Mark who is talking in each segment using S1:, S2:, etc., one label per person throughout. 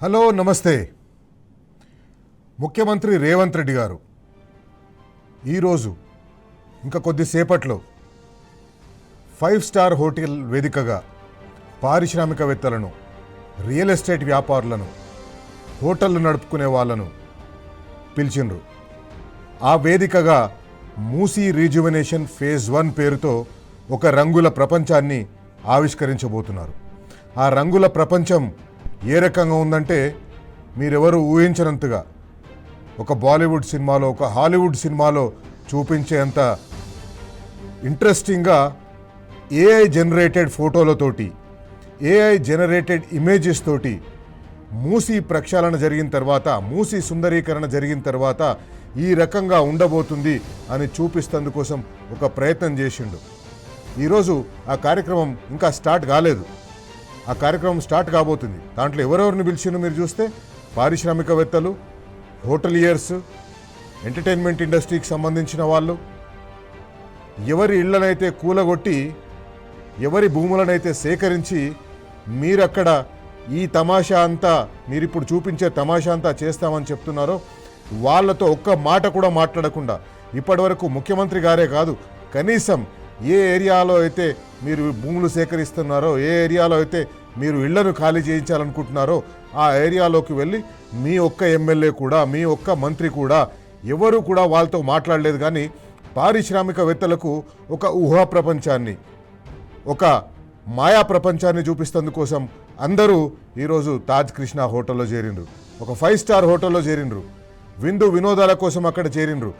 S1: Hello నమస్తే. ముఖ్యమంత్రి రేవంత్ రెడ్డి గారు ఈరోజు ఇంకా కొద్దిసేపట్లో 5 స్టార్ హోటల్ వేదికగా పారిశ్రామికవేత్తలను, రియల్ ఎస్టేట్ వ్యాపారులను, హోటళ్లు నడుపుకునే వాళ్ళను పిలిచిండ్రు. ఆ వేదికగా మూసీ రీజువనేషన్ ఫేజ్ 1 పేరుతో ఒక రంగుల ప్రపంచాన్ని ఆవిష్కరించబోతున్నారు. ఆ రంగుల ప్రపంచం ఏ రకంగా ఉందంటే మీరెవరు ఊహించనంతగా ఒక బాలీవుడ్ సినిమాలో, ఒక హాలీవుడ్ సినిమాలో చూపించేంత ఇంట్రెస్టింగ్గా ఏఐ జనరేటెడ్ ఫోటోలతోటి, ఏఐ జనరేటెడ్ ఇమేజెస్ తోటి మూసీ ప్రక్షాళన జరిగిన తర్వాత, మూసీ సుందరీకరణ జరిగిన తర్వాత ఈ రకంగా ఉండబోతుంది అని చూపిస్తందుకోసం ఒక ప్రయత్నం చేసిండు. ఈరోజు ఆ కార్యక్రమం ఇంకా స్టార్ట్ కాలేదు. ఆ కార్యక్రమం స్టార్ట్ కాబోతుంది. దాంట్లో ఎవరెవరిని పిలిచిండు మీరు చూస్తే పారిశ్రామికవేత్తలు, హోటలియర్స్, ఎంటర్టైన్మెంట్ ఇండస్ట్రీకి సంబంధించిన వాళ్ళు, ఎవరి ఇళ్లనైతే కూలగొట్టి, ఎవరి భూములనైతే సేకరించి మీరక్కడ ఈ తమాషా అంతా, మీరిప్పుడు చూపించే తమాషా అంతా చేస్తామని చెప్తున్నారో వాళ్ళతో ఒక్క మాట కూడా మాట్లాడకుండా ఇప్పటివరకు ముఖ్యమంత్రి గారే కాదు, కనీసం ఏ ఏరియాలో అయితే మీరు భూములు సేకరిస్తున్నారో, ఏ ఏరియాలో అయితే మీరు ఇళ్లను ఖాళీ చేయించాలనుకుంటున్నారో ఆ ఏరియాలోకి వెళ్ళి మీ ఒక్క ఎమ్మెల్యే కూడా, మీ ఒక్క మంత్రి కూడా ఎవరు కూడా వాళ్ళతో మాట్లాడలేదు. కానీ పారిశ్రామికవేత్తలకు ఒక ఊహా ప్రపంచాన్ని, ఒక మాయా ప్రపంచాన్ని చూపిస్తందుకోసం అందరూ ఈరోజు తాజ్ కృష్ణ హోటల్లో చేరిండ్రు, ఒక 5 స్టార్ హోటల్లో చేరిండ్రు, విందు వినోదాల కోసం అక్కడ చేరిండ్రు.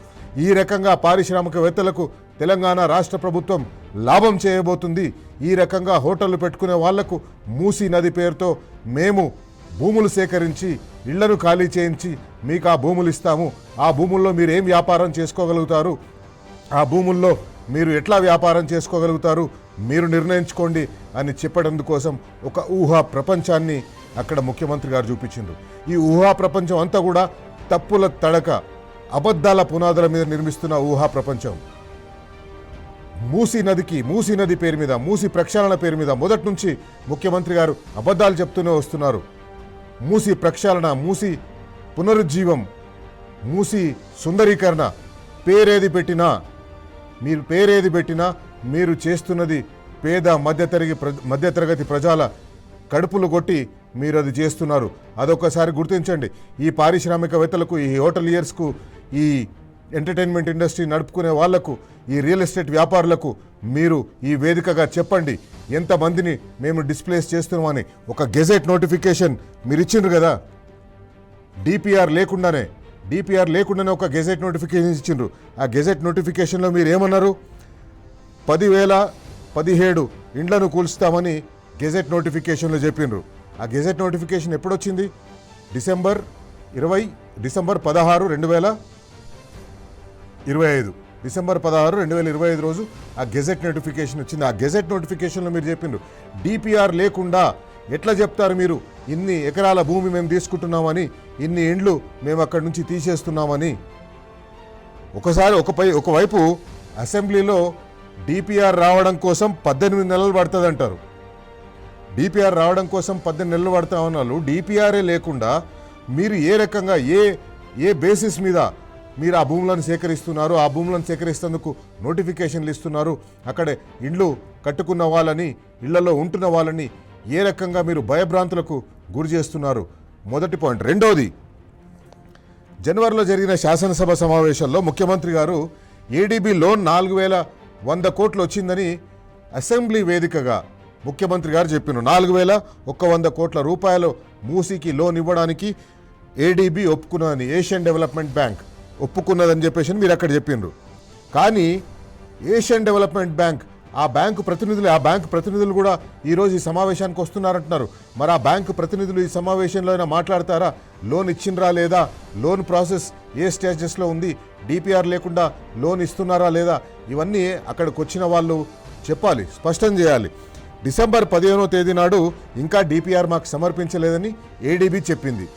S1: ఈ రకంగా పారిశ్రామికవేత్తలకు తెలంగాణ రాష్ట్ర ప్రభుత్వం లాభం చేయబోతుంది. ఈ రకంగా హోటళ్లు పెట్టుకునే వాళ్లకు మూసీ నది పేరుతో మేము భూములు సేకరించి, ఇళ్లను ఖాళీ చేయించి మీకు ఆ భూములు ఇస్తాము, ఆ భూముల్లో మీరు ఏం వ్యాపారం చేసుకోగలుగుతారు, ఆ భూముల్లో మీరు ఎట్లా వ్యాపారం చేసుకోగలుగుతారు మీరు నిర్ణయించుకోండి అని చెప్పడందుకోసం ఒక ఊహా ప్రపంచాన్ని అక్కడ ముఖ్యమంత్రి గారు చూపించిండ్రు. ఈ ఊహా ప్రపంచం అంతా కూడా తప్పుల తడక, అబద్ధాల పునాదుల మీద నిర్మిస్తున్న ఊహా ప్రపంచం. మూసీ నది పేరు మీద, మూసీ ప్రక్షాళన పేరు మీద మొదటి నుంచి ముఖ్యమంత్రి గారు అబద్ధాలు చెప్తూనే వస్తున్నారు. మూసీ ప్రక్షాళన, మూసీ పునరుజ్జీవం, మూసీ సుందరీకరణ పేరేది పెట్టినా మీరు చేస్తున్నది పేద మధ్యతరగతి ప్రజల కడుపులు కొట్టి మీరు అది చేస్తున్నారు. అదొకసారి గుర్తించండి. ఈ పారిశ్రామికవేత్తలకు, ఈ హోటలియర్స్కు, ఈ ఎంటర్టైన్మెంట్ ఇండస్ట్రీ నడుపుకునే వాళ్లకు, ఈ రియల్ ఎస్టేట్ వ్యాపారులకు మీరు ఈ వేదికగా చెప్పండి ఎంతమందిని మేము డిస్ప్లేస్ చేస్తున్నామని. ఒక గెజెట్ నోటిఫికేషన్ మీరు ఇచ్చిండ్రు కదా, డిపిఆర్ లేకుండానే ఒక గెజెట్ నోటిఫికేషన్ ఇచ్చిండ్రు. ఆ గెజెట్ నోటిఫికేషన్లో మీరు ఏమన్నారు? 10,017 ఇండ్లను కూల్స్తామని గెజెట్ నోటిఫికేషన్లో చెప్పిండ్రు. ఆ గెజెట్ నోటిఫికేషన్ ఎప్పుడొచ్చింది? డిసెంబర్ 16, 2025 డిసెంబర్ 16, 2025 రోజు ఆ గెజెట్ నోటిఫికేషన్ వచ్చింది. ఆ గెజెట్ నోటిఫికేషన్లో మీరు చెప్పిండ్రు డిపిఆర్ లేకుండా ఎట్లా చెప్తారు మీరు ఇన్ని ఎకరాల భూమి మేము తీసుకుంటున్నామని, ఇన్ని ఇండ్లు మేము అక్కడి నుంచి తీసేస్తున్నామని. ఒకవైపు అసెంబ్లీలో డిపిఆర్ రావడం కోసం 18 నెలలు పడుతుంది అంటారు. డిపిఆర్ రావడం కోసం 18 నెలలు పడతామన్నారు. డిపిఆర్ఏ లేకుండా మీరు ఏ రకంగా, ఏ బేసిస్ మీద మీరు ఆ భూములను సేకరిస్తున్నారు, ఆ భూములను సేకరిస్తేందుకు నోటిఫికేషన్లు ఇస్తున్నారు, అక్కడ ఇండ్లు కట్టుకున్న వాళ్ళని, ఇళ్లలో ఉంటున్న వాళ్ళని ఏ రకంగా మీరు భయభ్రాంతులకు గురి చేస్తున్నారు? మొదటి పాయింట్. రెండోది, జనవరిలో జరిగిన శాసనసభ సమావేశాల్లో ముఖ్యమంత్రి గారు ఏడీబీ లోన్ 4,100 కోట్లు వచ్చిందని అసెంబ్లీ వేదికగా ముఖ్యమంత్రి గారు చెప్పినారు. 4,100 కోట్ల రూపాయలు మూసీకి లోన్ ఇవ్వడానికి ఏడీబీ ఒప్పుకున్నదని, ఏషియన్ డెవలప్మెంట్ బ్యాంక్ ఒప్పుకున్నదని చెప్పేసి మీరు అక్కడ చెప్పిండ్రు. కానీ ఏషియన్ డెవలప్మెంట్ బ్యాంక్, ఆ బ్యాంకు ప్రతినిధులు కూడా ఈరోజు ఈ సమావేశానికి వస్తున్నారంటున్నారు. మరి ఆ బ్యాంకు ప్రతినిధులు ఈ సమావేశంలో అయినా మాట్లాడతారా? లోన్ ఇచ్చిండ్రా లేదా, లోన్ ప్రాసెస్ ఏ స్టేజెస్లో ఉంది, డిపిఆర్ లేకుండా లోన్ ఇస్తున్నారా లేదా, ఇవన్నీ అక్కడికి వచ్చిన వాళ్ళు చెప్పాలి, స్పష్టం చేయాలి. డిసెంబర్ 15వ తేదీ నాడు ఇంకా డిపిఆర్ మాకు సమర్పించలేదని ఏడీబీ చెప్పింది.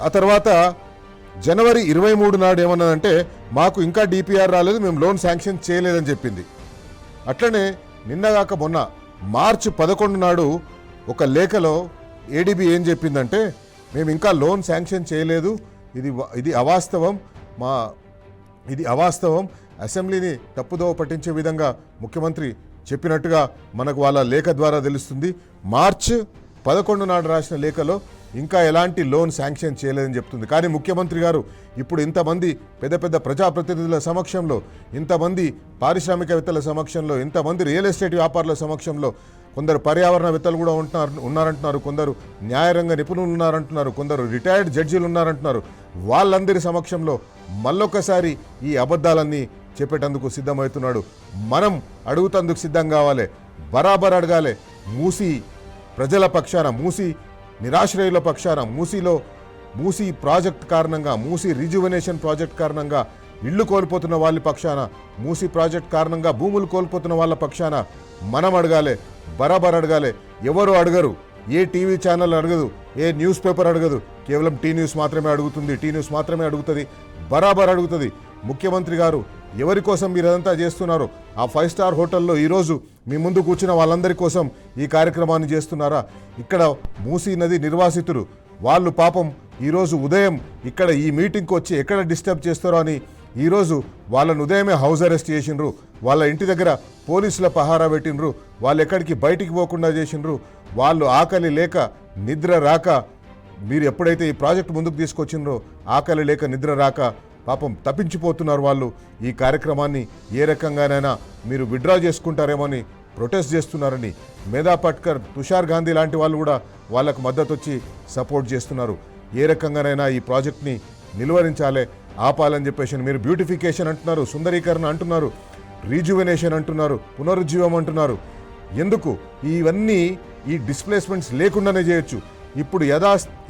S1: ఆ తర్వాత జనవరి 23 నాడు ఏమన్నదంటే మాకు ఇంకా డిపిఆర్ రాలేదు, మేము లోన్ శాంక్షన్ చేయలేదని చెప్పింది. అట్లనే నిన్నగాక మొన్న మార్చి 11 నాడు ఒక లేఖలో ఏడీబీ ఏం చెప్పిందంటే మేము ఇంకా లోన్ శాంక్షన్ చేయలేదు, ఇది అవాస్తవం, ఇది అవాస్తవం, అసెంబ్లీని తప్పుదోవ పట్టించే విధంగా ముఖ్యమంత్రి చెప్పినట్టుగా మనకు వాళ్ళ లేఖ ద్వారా తెలుస్తుంది. మార్చ్ 11 నాడు రాసిన లేఖలో ఇంకా ఎలాంటి లోన్ శాంక్షన్ చేయలేదని చెప్తుంది. కానీ ముఖ్యమంత్రి గారు ఇప్పుడు ఇంతమంది పెద్ద పెద్ద ప్రజాప్రతినిధుల సమక్షంలో, ఇంతమంది పారిశ్రామికవేత్తల సమక్షంలో, ఇంతమంది రియల్ ఎస్టేట్ వ్యాపారుల సమక్షంలో, కొందరు పర్యావరణవేత్తలు కూడా ఉన్నారంటున్నారు, కొందరు న్యాయరంగ నిపుణులు ఉన్నారంటున్నారు, కొందరు రిటైర్డ్ జడ్జీలు ఉన్నారంటున్నారు. వాళ్ళందరి సమక్షంలో మళ్ళొకసారి ఈ అబద్ధాలన్నీ చెప్పేటందుకు సిద్ధమవుతున్నాడు. మనం అడుగుతందుకు సిద్ధం కావాలి, బరాబర్ అడగాలి. మూసీ ప్రజల పక్షాన, మూసీ నిరాశ్రయుల పక్షాన, మూసీ ప్రాజెక్ట్ కారణంగా, మూసీ రిజ్యువనేషన్ ప్రాజెక్ట్ కారణంగా ఇళ్ళు కోల్పోతున్న వాళ్ళ పక్షాన, మూసీ ప్రాజెక్ట్ కారణంగా భూములు కోల్పోతున్న వాళ్ళ పక్షాన మనం అడగాలి, బరాబర్ అడగాలి. ఎవరు అడగరు, ఏ టీవీ ఛానల్ అడగదు, ఏ న్యూస్ పేపర్ అడగదు, కేవలం టీ న్యూస్ మాత్రమే అడుగుతుంది, టీ న్యూస్ మాత్రమే అడుగుతుంది, బరాబర్ అడుగుతుంది. ముఖ్యమంత్రి గారు ఎవరి కోసం మీరు అదంతా చేస్తున్నారు? ఆ 5 స్టార్ హోటల్లో ఈరోజు మీ ముందు కూర్చున్న వాళ్ళందరి కోసం ఈ కార్యక్రమాన్ని చేస్తున్నారా? ఇక్కడ మూసీ నది నిర్వాసితులు వాళ్ళు పాపం ఈరోజు ఉదయం ఇక్కడ ఈ మీటింగ్కి వచ్చి ఎక్కడ డిస్టర్బ్ చేస్తారో అని ఈరోజు వాళ్ళను ఉదయమే హౌస్ అరెస్ట్ చేసిండ్రు, వాళ్ళ ఇంటి దగ్గర పోలీసుల పహారా పెట్టిండ్రు, వాళ్ళు ఎక్కడికి బయటికి పోకుండా చేసిండ్రు. వాళ్ళు ఆకలి లేక నిద్ర రాక, మీరు ఎప్పుడైతే ఈ ప్రాజెక్ట్ ముందుకు తీసుకొచ్చిండ్రో ఆకలి లేక నిద్ర రాక పాపం తప్పించిపోతున్నారు వాళ్ళు. ఈ కార్యక్రమాన్ని ఏ రకంగానైనా మీరు విత్డ్రా చేసుకుంటారేమో అని ప్రొటెస్ట్ చేస్తున్నారని మేధా పట్కర్, తుషార్ గాంధీ లాంటి వాళ్ళు కూడా వాళ్ళకు మద్దతు వచ్చి సపోర్ట్ చేస్తున్నారు. ఏ రకంగానైనా ఈ ప్రాజెక్ట్ని నిలువరించాలి, ఆపాలని చెప్పేసి మీరు బ్యూటిఫికేషన్ అంటున్నారు, సుందరీకరణ అంటున్నారు, రీజువెనేషన్ అంటున్నారు, పునరుజ్జీవం అంటున్నారు. ఎందుకు ఇవన్నీ? ఈ డిస్ప్లేస్మెంట్స్ లేకుండానే చేయొచ్చు. ఇప్పుడు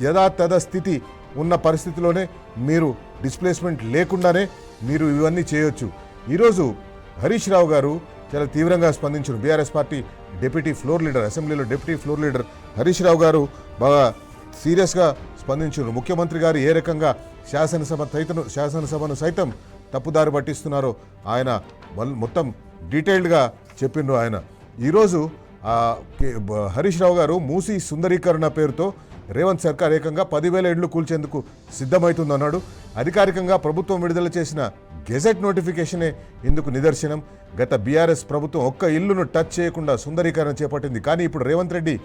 S1: యథాతథ స్థితి ఉన్న పరిస్థితిలోనే మీరు డిస్ప్లేస్మెంట్ లేకుండానే మీరు ఇవన్నీ చేయొచ్చు. ఈరోజు హరీష్ రావు గారు చాలా తీవ్రంగా స్పందించారు. BRS party deputy floor leader, అసెంబ్లీలో deputy floor leader Harish Rao గారు బాగా సీరియస్గా స్పందించారు. ముఖ్యమంత్రి గారు ఏ రకంగా శాసనసభను సైతం తప్పుదారి పట్టిస్తున్నారో ఆయన మొత్తం డీటెయిల్డ్గా చెప్పిండ్రు. ఆయన ఈరోజు హరీష్ రావు గారు మూసీ సుందరీకరణ పేరుతో రేవంత్ సర్కార్ ఏకంగా 10,000 ఇళ్లు కూల్చేందుకు సిద్ధమవుతుందన్నాడు. అధికారికంగా ప్రభుత్వం విడుదల చేసిన గెజెట్ నోటిఫికేషనే ఇందుకు నిదర్శనం. గత బీఆర్ఎస్ ప్రభుత్వం ఒక్క ఇల్లును టచ్ చేయకుండా సుందరీకరణ చేపట్టింది. కానీ ఇప్పుడు రేవంత్ రెడ్డి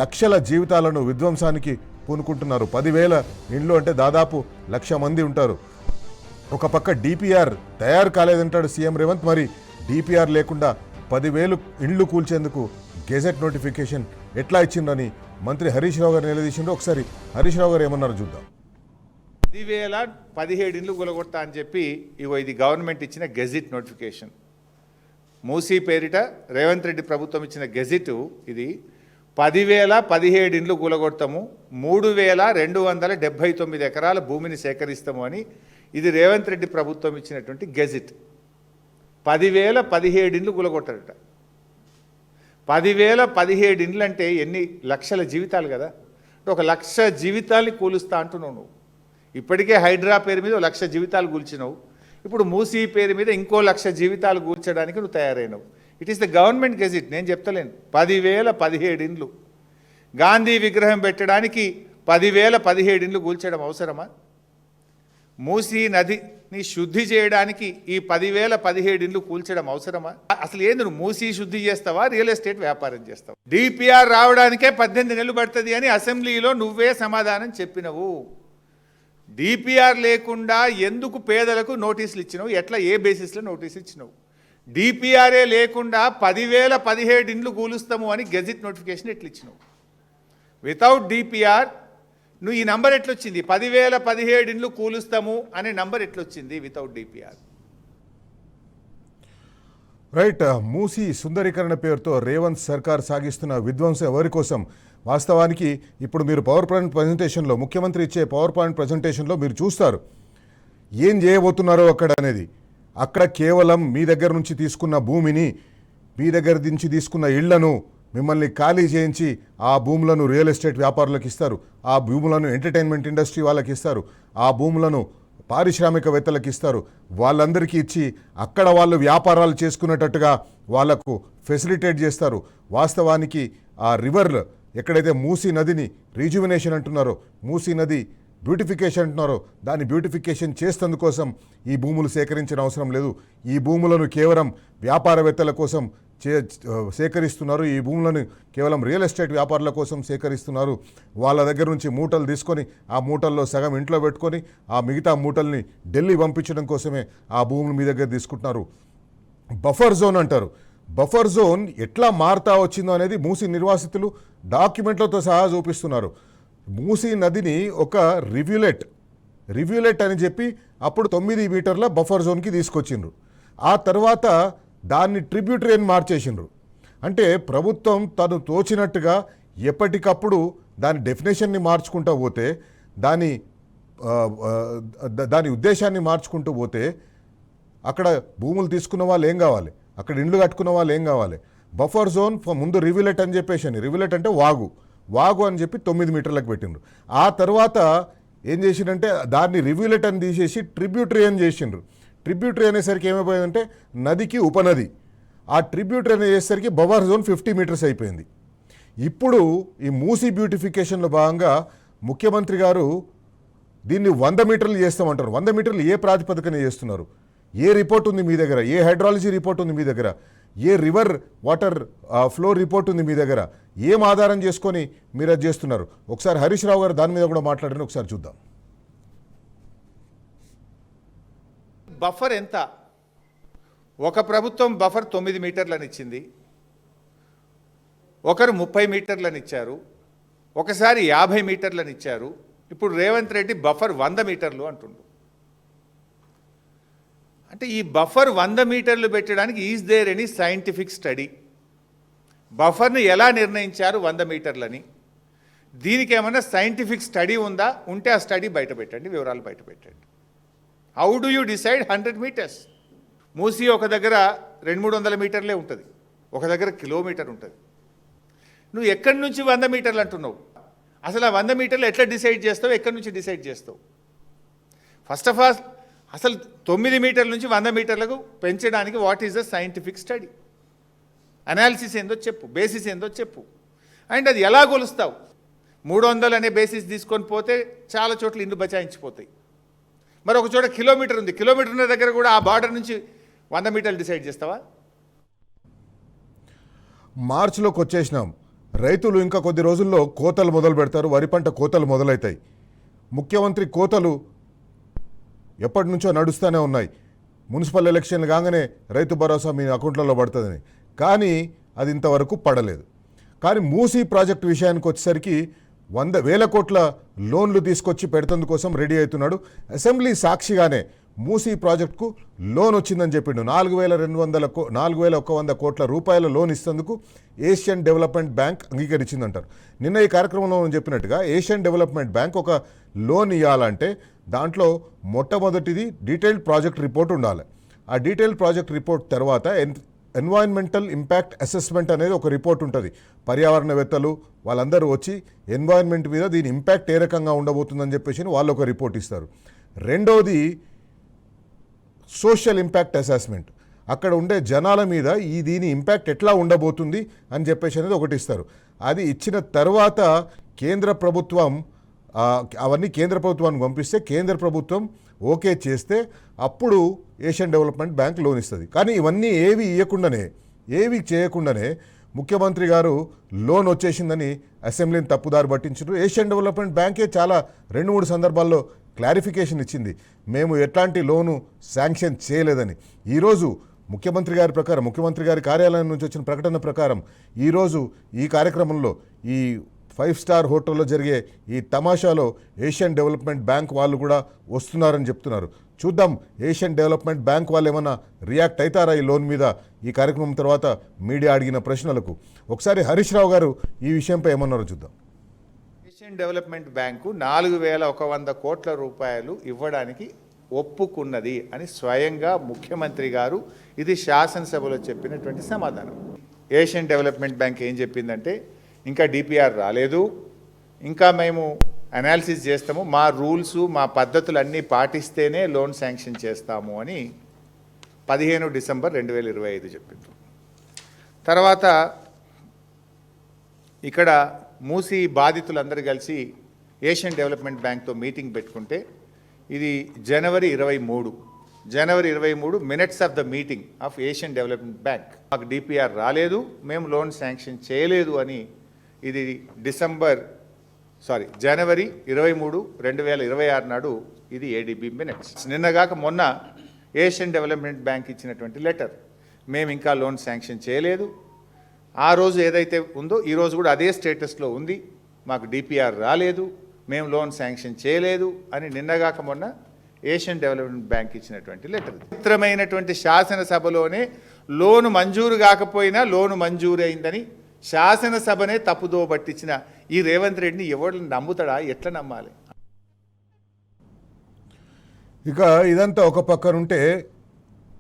S1: లక్షల జీవితాలను విధ్వంసానికి పూనుకుంటున్నారు. 10,000 ఇండ్లు అంటే దాదాపు 1,00,000 మంది ఉంటారు. ఒక పక్క డిపిఆర్ తయారు కాలేదంటాడు సీఎం రేవంత్. మరి డిపిఆర్ లేకుండా 10,000 ఇండ్లు కూల్చేందుకు గెజెట్ నోటిఫికేషన్ ఎట్లా ఇచ్చిందని మంత్రి హరీష్ రావు గారు నిలదీసిండ్రు. ఒకసారి హరీష్ రావు గారు ఏమన్నారు చూద్దాం.
S2: 10,017 ఇండ్లు కూలగొడతా అని చెప్పి ఇది గవర్నమెంట్ ఇచ్చిన గెజిట్ నోటిఫికేషన్. మూసీ పేరిట రేవంత్ రెడ్డి ప్రభుత్వం ఇచ్చిన గెజిట్ ఇది. 10,017 ఇండ్లు కూలగొడతాము, 3,279 ఎకరాల భూమిని సేకరిస్తాము అని ఇది రేవంత్ రెడ్డి ప్రభుత్వం ఇచ్చినటువంటి గెజిట్. 10,017 ఇండ్లు కూలగొట్టారట. 10,017 ఇండ్లు అంటే ఎన్ని లక్షల జీవితాలు కదా. ఒక 1,00,000 జీవితాల్ని కూలుస్తా అంటున్నావు నువ్వు. ఇప్పటికే హైడ్రా పేరు మీద 1,00,000 జీవితాలు కూల్చినావు. ఇప్పుడు మూసీ పేరు మీద ఇంకో 1,00,000 జీవితాలు కూల్చడానికి నువ్వు తయారైనవు. It is the government gazette, నేను చెప్తలేను. 10,017 ఇండ్లు. గాంధీ విగ్రహం పెట్టడానికి 10,017 ఇండ్లు కూల్చడం అవసరమా? మూసీ నదిని శుద్ధి చేయడానికి ఈ 10,017 ఇండ్లు కూల్చడం అవసరమా? అసలు ఏంది, నువ్వు మూసీ శుద్ధి చేస్తావా, రియల్ ఎస్టేట్ వ్యాపారం చేస్తావా? డిపిఆర్ రావడానికే 18 నెలలు పడుతుంది అని అసెంబ్లీలో నువ్వే సమాధానం చెప్పినవు. డిపిఆర్ లేకుండా ఎందుకు పేదలకు నోటీసులు ఇచ్చినావు? ఎట్లా, ఏ బేసిస్లో నోటీసులు ఇచ్చినావు? డిపిఆర్ఏ లేకుండా 10,017 ఇండ్లు కూలుస్తాము అని గెజిట్ నోటిఫికేషన్ ఎట్లా ఇచ్చినావు? వితౌట్ డిపిఆర్ నువ్వు ఈ నంబర్ ఎట్లొచ్చింది? 10,017 ఇండ్లు కూలుస్తాము అనే నంబర్ ఎట్లొచ్చింది వితౌట్ డిపిఆర్?
S1: రైట్. మూసీ సుందరీకరణ పేరుతో రేవంత్ సర్కార్ సాగిస్తున్న విధ్వంసం ఎవరి కోసం? వాస్తవానికి ఇప్పుడు మీరు పవర్ పాయింట్ ప్రజెంటేషన్లో, ముఖ్యమంత్రి ఇచ్చే పవర్ పాయింట్ ప్రజెంటేషన్లో మీరు చూస్తారు ఏం చేయబోతున్నారో అక్కడ అనేది. అక్కడ కేవలం మీ దగ్గర నుంచి తీసుకున్న భూమిని, మీ దగ్గర నుంచి తీసుకున్న ఇళ్లను మిమ్మల్ని ఖాళీ చేయించి ఆ భూములను రియల్ ఎస్టేట్ వ్యాపారులకు ఇస్తారు, ఆ భూములను ఎంటర్టైన్మెంట్ ఇండస్ట్రీ వాళ్ళకి ఇస్తారు, ఆ భూములను పారిశ్రామికవేత్తలకు ఇస్తారు. వాళ్ళందరికీ ఇచ్చి అక్కడ వాళ్ళు వ్యాపారాలు చేసుకునేటట్టుగా వాళ్లకు ఫెసిలిటేట్ చేస్తారు. వాస్తవానికి ఆ రివర్ ఎక్కడైతే మూసీ నదిని రీజువినేషన్ అంటున్నారో, మూసీ నది బ్యూటిఫికేషన్ అంటున్నారో, దాన్ని బ్యూటిఫికేషన్ చేసేందుకోసం ఈ భూములు సేకరించిన అవసరం లేదు. ఈ భూములను కేవలం వ్యాపారవేత్తల కోసం సేకరిస్తున్నారు. ఈ భూములను కేవలం రియల్ ఎస్టేట్ వ్యాపారుల కోసం సేకరిస్తున్నారు. వాళ్ళ దగ్గర నుంచి మూటలు తీసుకొని ఆ మూటల్లో సగం ఇంట్లో పెట్టుకొని ఆ మిగతా మూటల్ని ఢిల్లీ పంపించడం కోసమే ఆ భూములు మీ దగ్గర తీసుకుంటున్నారు. బఫర్ జోన్ అంటారు. బఫర్ జోన్ ఎట్లా మారుతా వచ్చిందో అనేది మూసీ నిర్వాసితులు డాక్యుమెంట్లతో సహా చూపిస్తున్నారు. మూసీ నదిని ఒక రివ్యూలెట్ అని చెప్పి అప్పుడు 9 మీటర్ల బఫర్ జోన్కి తీసుకొచ్చిండ్రు. ఆ తర్వాత దాన్ని ట్రిబ్యూటరీ అని మార్చేసిండ్రు. అంటే ప్రభుత్వం తను తోచినట్టుగా ఎప్పటికప్పుడు దాని డెఫినేషన్ని మార్చుకుంటూ పోతే, దాని ఉద్దేశాన్ని మార్చుకుంటూ పోతే అక్కడ భూములు తీసుకున్న వాళ్ళు ఏం కావాలి, అక్కడ ఇండ్లు కట్టుకున్న వాళ్ళు ఏం కావాలి. బఫర్ జోన్ ముందు రివ్యూలెట్ అని చెప్పేసి, రివ్యూలెట్ అంటే వాగు అని చెప్పి 9 మీటర్లకు పెట్టిండ్రు. ఆ తర్వాత ఏం చేసిండ్రంటే దాన్ని రివ్యూలెట్ అని తీసేసి ట్రిబ్యూటరీ అని చేసిండ్రు. ట్రిబ్యూటరీ అనేసరికి ఏమైపోయిందంటే నదికి ఉపనది. ఆ ట్రిబ్యూటరీ అని చేసేసరికి బఫర్ జోన్ 50 మీటర్స్ అయిపోయింది. ఇప్పుడు ఈ మూసీ బ్యూటిఫికేషన్లో భాగంగా ముఖ్యమంత్రి గారు దీన్ని 100 మీటర్లు చేస్తామంటారు. 100 మీటర్లు ఏ ప్రాతిపదికన చేస్తున్నారు? ఏ రిపోర్ట్ ఉంది మీ దగ్గర? ఏ హైడ్రాలజీ రిపోర్ట్ ఉంది మీ దగ్గర? ఏ రివర్ వాటర్ ఫ్లో రిపోర్ట్ ఉంది మీ దగ్గర? ఏం ఆధారం చేసుకొని మీరు అది చేస్తున్నారు? ఒకసారి హరీష్ రావు గారు దాని మీద కూడా మాట్లాడారని ఒకసారి చూద్దాం.
S2: బఫర్ ఎంత? ఒక ప్రభుత్వం బఫర్ 9 మీటర్లని ఇచ్చింది, ఒకరు 30 మీటర్లని ఇచ్చారు, ఒకసారి 50 మీటర్లని ఇచ్చారు. ఇప్పుడు రేవంత్ రెడ్డి బఫర్ 100 మీటర్లు అంటుండు. అంటే ఈ బఫర్ 100 మీటర్లు పెట్టడానికి is there any scientific study? బఫర్ని ఎలా నిర్ణయించారు 100 మీటర్లని? దీనికి ఏమైనా సైంటిఫిక్ స్టడీ ఉందా? ఉంటే ఆ స్టడీ బయట పెట్టండి, వివరాలు బయట పెట్టండి. How do you decide 100 metres? Musi ఒక దగ్గర 200-300 మీటర్లే ఉంటుంది, ఒక దగ్గర కిలోమీటర్ ఉంటుంది. నువ్వు ఎక్కడి నుంచి 100 మీటర్లు అంటున్నావు? అసలు ఆ 100 మీటర్లు ఎట్లా డిసైడ్ చేస్తావు? ఎక్కడి నుంచి డిసైడ్ చేస్తావు? ఫస్ట్ ఆఫ్ ఆల్ అసలు 9 మీటర్ల నుంచి 100 మీటర్లకు పెంచడానికి what is the scientific study? Analysis ఏందో చెప్పు, బేసిస్ ఏందో చెప్పు. అండ్ అది ఎలా కొలుస్తావు? 300 అనే బేసిస్ తీసుకొని పోతే చాలా చోట్ల ఇండ్లు బచాయించిపోతాయి. మరి ఒక చోట కిలోమీటర్ ఉంది, కిలోమీటర్ ఉన్న దగ్గర కూడా ఆ బార్డర్ నుంచి 100 మీటర్లు డిసైడ్ చేస్తావా?
S1: మార్చిలోకి వచ్చేసినాం. రైతులు ఇంకా కొద్ది రోజుల్లో కోతలు మొదలు పెడతారు. వరి పంట కోతలు మొదలవుతాయి. ముఖ్యమంత్రి కోతలు ఎప్పటి నుంచో నడుస్తూనే ఉన్నాయి. మున్సిపల్ ఎలక్షన్లు కాగానే రైతు భరోసా మీ అకౌంట్లలో పడుతుందని, కానీ అది ఇంతవరకు పడలేదు. కానీ మూసీ ప్రాజెక్టు విషయానికి వచ్చేసరికి 100,000 కోట్ల లోన్లు తీసుకొచ్చి పెడుతందుకోసం రెడీ అవుతున్నాడు. అసెంబ్లీ సాక్షిగానే మూసీ ప్రాజెక్టుకు లోన్ వచ్చిందని చెప్పిండు. 4,100 కోట్ల రూపాయల లోన్ ఇస్తేందుకు ఏషియన్ డెవలప్మెంట్ బ్యాంక్ అంగీకరించిందంటారు. నిన్న ఈ కార్యక్రమంలో చెప్పినట్టుగా ఏషియన్ డెవలప్మెంట్ బ్యాంక్ ఒక లోన్ ఇవ్వాలంటే దాంట్లో మొట్టమొదటిది డీటెయిల్డ్ ప్రాజెక్ట్ రిపోర్ట్ ఉండాలి. ఆ డీటెయిల్డ్ ప్రాజెక్ట్ రిపోర్ట్ తర్వాత ఎన్వైరన్మెంటల్ ఇంపాక్ట్ అసెస్మెంట్ అనేది ఒక రిపోర్ట్ ఉంటుంది. పర్యావరణవేత్తలు వాళ్ళందరూ వచ్చి ఎన్వైరన్మెంట్ మీద దీని ఇంపాక్ట్ ఏ రకంగా ఉండబోతుందని చెప్పేసి వాళ్ళు ఒక రిపోర్ట్ ఇస్తారు. రెండోది సోషల్ ఇంపాక్ట్ అసెస్మెంట్. అక్కడ ఉండే జనాల మీద దీని ఇంపాక్ట్ ఎట్లా ఉండబోతుంది అని చెప్పేసి అనేది ఒకటి ఇస్తారు. అది ఇచ్చిన తర్వాత కేంద్ర ప్రభుత్వం అవన్నీ కేంద్ర ప్రభుత్వానికి పంపిస్తే కేంద్ర ప్రభుత్వం ఓకే చేస్తే అప్పుడు ఏషియన్ డెవలప్మెంట్ బ్యాంక్ లోన్ ఇస్తుంది. కానీ ఇవన్నీ ఏవి చేయకుండానే ముఖ్యమంత్రి గారు లోన్ వచ్చేసిందని అసెంబ్లీని తప్పుదారి పట్టించారు. ఏషియన్ డెవలప్మెంట్ బ్యాంకే చాలా 2-3 సందర్భాల్లో క్లారిఫికేషన్ ఇచ్చింది, మేము ఎట్లాంటి లోను శాంక్షన్ చేయలేదని. ఈరోజు ముఖ్యమంత్రి గారి కార్యాలయం నుంచి వచ్చిన ప్రకటన ప్రకారం ఈరోజు ఈ కార్యక్రమంలో ఈ 5-స్టార్ హోటల్లో జరిగే ఈ తమాషాలో ఏషియన్ డెవలప్మెంట్ బ్యాంక్ వాళ్ళు కూడా వస్తున్నారని చెప్తున్నారు. చూద్దాం ఏషియన్ డెవలప్మెంట్ బ్యాంక్ వాళ్ళు ఏమన్నా రియాక్ట్ అవుతారా ఈ లోన్ మీద ఈ కార్యక్రమం తర్వాత మీడియా అడిగిన ప్రశ్నలకు. ఒకసారి హరీష్ రావు గారు ఈ విషయంపై ఏమన్నారో చూద్దాం.
S2: ఏషియన్ డెవలప్మెంట్ బ్యాంకు 4,100 కోట్ల రూపాయలు ఇవ్వడానికి ఒప్పుకున్నది అని స్వయంగా ముఖ్యమంత్రి గారు ఇది శాసనసభలో చెప్పినటువంటి సమాధానం. ఏషియన్ డెవలప్మెంట్ బ్యాంక్ ఏం చెప్పిందంటే ఇంకా డిపిఆర్ రాలేదు, ఇంకా మేము అనాలిసిస్ చేస్తాము, మా రూల్స్ మా పద్ధతులన్నీ పాటిస్తేనే లోన్ శాంక్షన్ చేస్తాము అని 15 డిసెంబర్ 2025 చెప్పిండ్రు. తర్వాత ఇక్కడ మూసీ బాధితులందరూ కలిసి ఏషియన్ డెవలప్మెంట్ బ్యాంక్తో మీటింగ్ పెట్టుకుంటే ఇది జనవరి 23 minutes of the meeting of Asian development bank. మాకు డిపిఆర్ రాలేదు, మేము లోన్ శాంక్షన్ చేయలేదు అని ఇది జనవరి 23, 2026 నాడు ఇది ఏడీబీ మినిట్స్. నిన్నగాక మొన్న ఏషియన్ డెవలప్మెంట్ బ్యాంక్ ఇచ్చినటువంటి లెటర్, మేము ఇంకా లోన్ శాంక్షన్ చేయలేదు, ఆ రోజు ఏదైతే ఉందో ఈరోజు కూడా అదే స్టేటస్లో ఉంది, మాకు డిపిఆర్ రాలేదు, మేము లోన్ శాంక్షన్ చేయలేదు అని నిన్నగాక మొన్న ఏషియన్ డెవలప్మెంట్ బ్యాంక్ ఇచ్చినటువంటి లెటర్. చిత్రమైనటువంటి శాసనసభలోనే లోను మంజూరు కాకపోయినా లోను మంజూరు అయిందని శాసనసభనే తప్పుదో పట్టించిన ఈ రేవంత్ రెడ్డిని ఎవరు నమ్ముతాడా? ఎట్లా నమ్మాలి?
S1: ఇక ఇదంతా ఒక పక్కనుంటే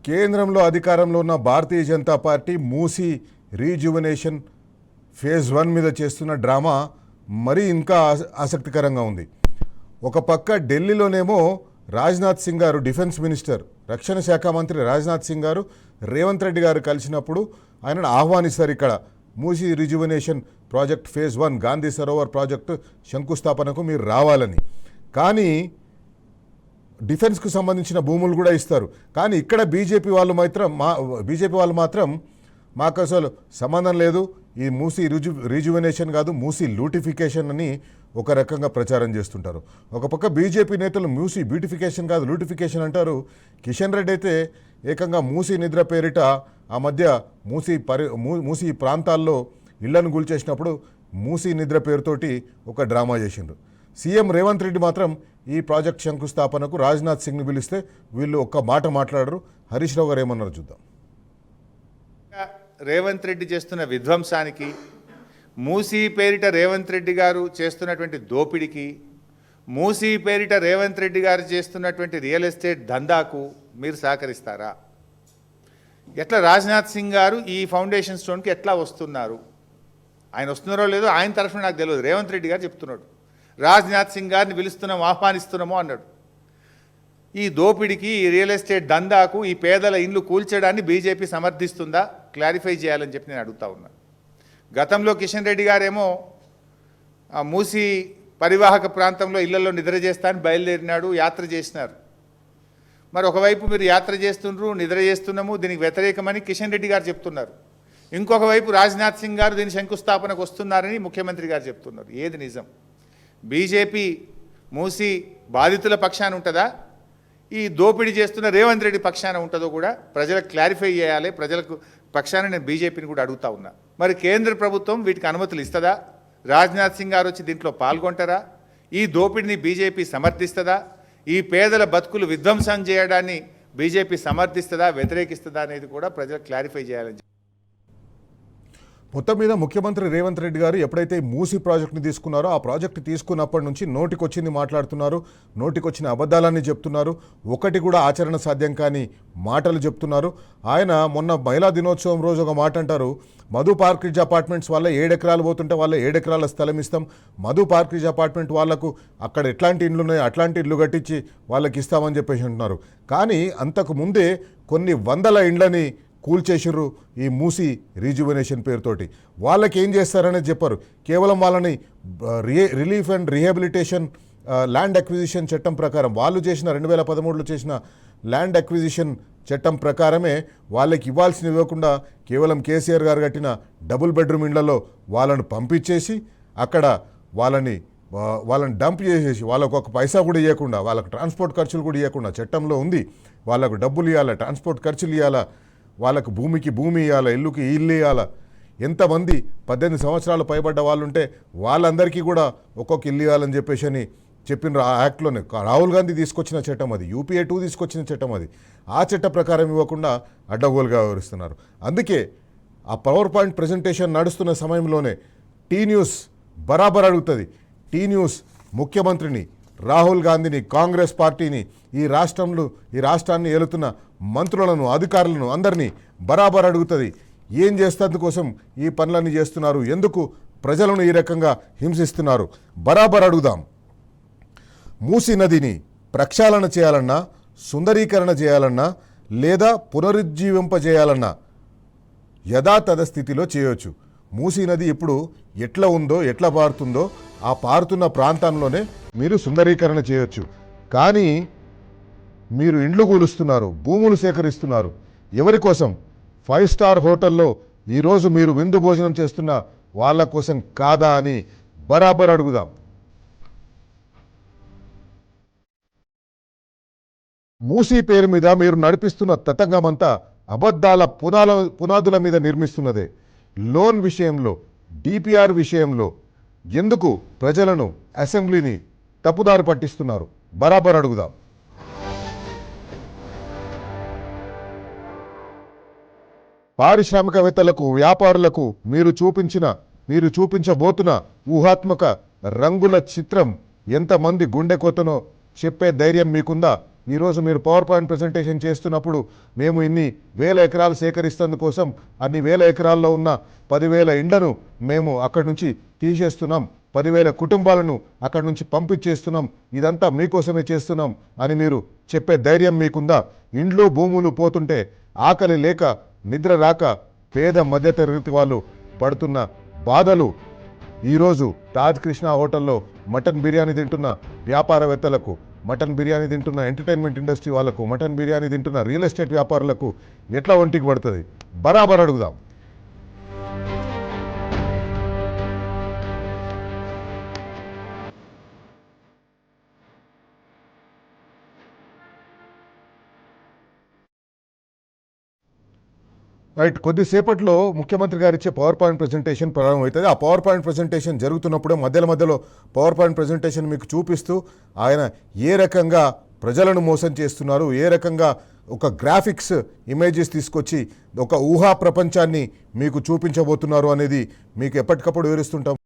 S1: కేంద్రంలో అధికారంలో ఉన్న Bharatiya Janata Party Musi rejuvenation phase 1 మీద చేస్తున్న డ్రామా మరీ ఇంకా ఆసక్తికరంగా ఉంది. ఒక పక్క ఢిల్లీలోనేమో రాజ్నాథ్ సింగ్ గారు, డిఫెన్స్ మినిస్టర్, రక్షణ శాఖ మంత్రి రాజ్నాథ్ సింగ్ గారు రేవంత్ రెడ్డి గారు కలిసినప్పుడు ఆయనను ఆహ్వానిస్తారు ఇక్కడ Musi rejuvenation project phase 1 Gandhi Sarovar project శంకుస్థాపనకు మీరు రావాలని. కానీ డిఫెన్స్కు సంబంధించిన భూములు కూడా ఇస్తారు. కానీ ఇక్కడ బీజేపీ వాళ్ళు మాత్రం మాకు అసలు సంబంధం లేదు, ఈ మూసీ రిజువనేషన్ కాదు, మూసీ లూటిఫికేషన్ అని ఒక రకంగా ప్రచారం చేస్తుంటారు. ఒక పక్క బీజేపీ నేతలు మూసీ బ్యూటిఫికేషన్ కాదు లూటిఫికేషన్ అంటారు. కిషన్ రెడ్డి అయితే ఏకంగా మూసీ నిద్ర పేరిట ఆ మధ్య మూసీ ప్రాంతాల్లో ఇళ్లను కూల్చేసినప్పుడు మూసీ నిద్ర పేరుతోటి ఒక డ్రామా చేసిండ్రు. సీఎం రేవంత్ రెడ్డి మాత్రం ఈ ప్రాజెక్ట్ శంకుస్థాపనకు రాజ్నాథ్ సింగ్ని పిలిస్తే వీళ్ళు ఒక్క మాట మాట్లాడరు. హరీష్ రావు గారు ఏమన్నారు చూద్దాం.
S2: రేవంత్ రెడ్డి చేస్తున్న విధ్వంసానికి, మూసీ పేరిట రేవంత్ రెడ్డి గారు చేస్తున్నటువంటి దోపిడికి, మూసీ పేరిట రేవంత్ రెడ్డి గారు చేస్తున్నటువంటి రియల్ ఎస్టేట్ దందాకు మీరు సహకరిస్తారా? ఎట్లా రాజ్నాథ్ సింగ్ గారు ఈ ఫౌండేషన్ స్టోన్కి ఎట్లా వస్తున్నారు? ఆయన వస్తున్నారో లేదో ఆయన తరఫున నాకు తెలియదు, రేవంత్ రెడ్డి గారు చెప్తున్నాడు. రాజ్నాథ్ సింగ్ గారిని పిలుస్తున్నాము, ఆహ్వానిస్తున్నాము అన్నాడు. ఈ దోపిడికి, ఈ రియల్ ఎస్టేట్ దందాకు, ఈ పేదల ఇండ్లు కూల్చడాన్ని బీజేపీ సమర్థిస్తుందా? క్లారిఫై చేయాలని చెప్పి నేను అడుగుతా ఉన్నా. గతంలో కిషన్ రెడ్డి గారేమో మూసీ పరివాహక ప్రాంతంలో ఇళ్లలో నిద్ర చేస్తానని బయలుదేరినాడు, యాత్ర చేసినారు. మరి ఒకవైపు మీరు యాత్ర చేస్తుండ్రు, నిద్ర చేస్తున్నాము, దీనికి వ్యతిరేకమని కిషన్ రెడ్డి గారు చెప్తున్నారు. ఇంకొక వైపు రాజ్నాథ్ సింగ్ గారు దీని శంకుస్థాపనకు వస్తున్నారని ముఖ్యమంత్రి గారు చెప్తున్నారు. ఏది నిజం? బీజేపీ మూసీ బాధితుల పక్షాన ఉంటుందా, ఈ దోపిడీ చేస్తున్న రేవంత్ రెడ్డి పక్షాన ఉంటుందో కూడా ప్రజలకు క్లారిఫై చేయాలి. ప్రజలకు పక్షాన నేను బీజేపీని కూడా అడుగుతా ఉన్నా. మరి కేంద్ర ప్రభుత్వం వీటికి అనుమతులు ఇస్తుందా? రాజ్నాథ్ సింగ్ గారు వచ్చి దీంట్లో పాల్గొంటారా? ఈ దోపిడిని బీజేపీ సమర్థిస్తుందా? ఈ పేదల బతుకులు విధ్వంసం చేయడాన్ని బీజేపీ సమర్థిస్తుందా, వ్యతిరేకిస్తుందా అనేది కూడా ప్రజలకు క్లారిఫై చేయాలని.
S1: మొత్తం మీద ముఖ్యమంత్రి రేవంత్ రెడ్డి గారు ఎప్పుడైతే మూసీ ప్రాజెక్టుని తీసుకున్నారో ఆ ప్రాజెక్టు తీసుకున్నప్పటి నుంచి నోటికొచ్చింది మాట్లాడుతున్నారు, నోటికొచ్చిన అబద్ధాలన్నీ చెప్తున్నారు, ఒకటి కూడా ఆచరణ సాధ్యం కాని మాటలు చెప్తున్నారు. ఆయన మొన్న మహిళా దినోత్సవం రోజు ఒక మాట అంటారు, మధు పార్క్రిడ్జ్ అపార్ట్మెంట్స్ వల్ల 7 ఎకరాలు పోతుంటే వాళ్ళ 7 ఎకరాల స్థలం ఇస్తాం, మధు పార్క్రిడ్జ్ అపార్ట్మెంట్ వాళ్లకు అక్కడ ఎట్లాంటి ఇండ్లు ఉన్నాయి అట్లాంటి ఇల్లు కట్టించి వాళ్ళకి ఇస్తామని చెప్పేసి అంటున్నారు. కానీ అంతకు ముందే కొన్ని వందల ఇండ్లని కూల్చేసిర్రు ఈ మూసీ రీజువనేషన్ పేరుతోటి. వాళ్ళకి ఏం చేస్తారనేది చెప్పారు. కేవలం వాళ్ళని relief and rehabilitation land acquisition చట్టం ప్రకారం వాళ్ళు చేసిన 2013లో చేసిన ల్యాండ్ అక్విజిషన్ చట్టం ప్రకారమే వాళ్ళకి ఇవ్వాల్సిన ఇవ్వకుండా కేవలం కేసీఆర్ గారు కట్టిన డబుల్ బెడ్రూమ్ ఇండ్లలో వాళ్ళను పంపించేసి అక్కడ వాళ్ళని డంప్ చేసేసి వాళ్ళకు ఒక పైసా కూడా ఇవ్వకుండా, వాళ్ళకు ట్రాన్స్పోర్ట్ ఖర్చులు కూడా ఇవ్వకుండా, చట్టంలో ఉంది వాళ్ళకు డబ్బులు ఇవ్వాలా, ట్రాన్స్పోర్ట్ ఖర్చులు ఇవ్వాలా, వాళ్ళకు భూమికి భూమి ఇవ్వాలా, ఇల్లుకి ఇల్లు ఇవ్వాలా. ఎంతమంది 18 సంవత్సరాలు పైబడ్డ వాళ్ళు ఉంటే వాళ్ళందరికీ కూడా ఒక్కొక్క ఇల్లు ఇవ్వాలని చెప్పేసి అని చెప్పిన ఆ యాక్ట్లోనే రాహుల్ గాంధీ తీసుకొచ్చిన చట్టం అది, యూపీఏ 2 తీసుకొచ్చిన చట్టం అది. ఆ చట్ట ప్రకారం ఇవ్వకుండా అడ్డగోలుగా వ్యవహరిస్తున్నారు. అందుకే ఆ పవర్ పాయింట్ ప్రజెంటేషన్ నడుస్తున్న సమయంలోనే టీ న్యూస్ బరాబర్ అడుగుతుంది. టీ న్యూస్ ముఖ్యమంత్రిని, రాహుల్ గాంధీని, కాంగ్రెస్ పార్టీని, ఈ రాష్ట్రాన్ని ఏలుతున్న మంత్రులను, అధికారులను అందరినీ బరాబర్ అడుగుతుంది. ఏం చేసేందుకోసం ఈ పనులన్నీ చేస్తున్నారు, ఎందుకు ప్రజలను ఈ రకంగా హింసిస్తున్నారు, బరాబర్ అడుగుదాం. మూసీ నదిని ప్రక్షాళన చేయాలన్నా, సుందరీకరణ చేయాలన్నా, లేదా పునరుజ్జీవింపజేయాలన్నా యథాతథ స్థితిలో చేయవచ్చు. మూసీ నది ఇప్పుడు ఎట్లా ఉందో ఎట్లా పారుతుందో ఆ పారుతున్న ప్రాంతంలోనే మీరు సుందరీకరణ చేయొచ్చు. కానీ మీరు ఇండ్లు కూలుస్తున్నారు, భూములు సేకరిస్తున్నారు. ఎవరి కోసం? 5 స్టార్ హోటల్లో ఈరోజు మీరు విందు భోజనం చేస్తున్న వాళ్ళ కోసం కాదా అని బరాబర్ అడుగుదాం. మూసీ పేరు మీద మీరు నడిపిస్తున్న తతంగమంతా అబద్ధాల పునాదుల మీద నిర్మిస్తున్నదే. లోన్ విషయంలో, డిపిఆర్ విషయంలో ఎందుకు ప్రజలను, అసెంబ్లీని తప్పుదారి పట్టిస్తున్నారు? బరాబర్ అడుగుదాం. పారిశ్రామికవేత్తలకు, వ్యాపారులకు మీరు చూపించబోతున్న ఊహాత్మక రంగుల చిత్రం ఎంతమంది గుండె కొత్తనో చెప్పే ధైర్యం మీకుందా? ఈరోజు మీరు పవర్ పాయింట్ ప్రజెంటేషన్ చేస్తున్నప్పుడు మేము ఇన్ని వేల ఎకరాలు సేకరిస్తందుకోసం అన్ని వేల ఎకరాల్లో ఉన్న 10,000 ఇండ్లను మేము అక్కడి నుంచి తీసేస్తున్నాం, 10,000 కుటుంబాలను అక్కడి నుంచి పంపించేస్తున్నాం, ఇదంతా మీకోసమే చేస్తున్నాం అని మీరు చెప్పే ధైర్యం మీకుందా? ఇండ్లు భూములు పోతుంటే, ఆకలి లేక, నిద్ర రాక పేద మధ్యతరగతి వాళ్ళు పడుతున్న బాధలు ఈరోజు తాజ్ కృష్ణ హోటల్లో మటన్ బిర్యానీ తింటున్న వ్యాపారవేత్తలకు, మటన్ బిర్యానీ తింటున్న ఎంటర్టైన్మెంట్ ఇండస్ట్రీ వాళ్ళకు, మటన్ బిర్యానీ తింటున్న రియల్ ఎస్టేట్ వ్యాపారులకు ఎట్లా ఒంటికి పడుతుంది? బరాబర్ అడుగుదాం. రైట్, కొద్దిసేపట్లో ముఖ్యమంత్రి గారు ఇచ్చే పవర్ పాయింట్ ప్రజెంటేషన్ ప్రారంభమవుతుంది. ఆ పవర్ పాయింట్ ప్రజెంటేషన్ జరుగుతున్నప్పుడే మధ్యలో పవర్ పాయింట్ ప్రజెంటేషన్ మీకు చూపిస్తూ ఆయన ఏ రకంగా ప్రజలను మోసం చేస్తున్నారు, ఏ రకంగా ఒక గ్రాఫిక్స్ ఇమేజెస్ తీసుకొచ్చి ఒక ఊహా ప్రపంచాన్ని మీకు చూపించబోతున్నారు అనేది మీకు ఎప్పటికప్పుడు వివరిస్తుంటాం.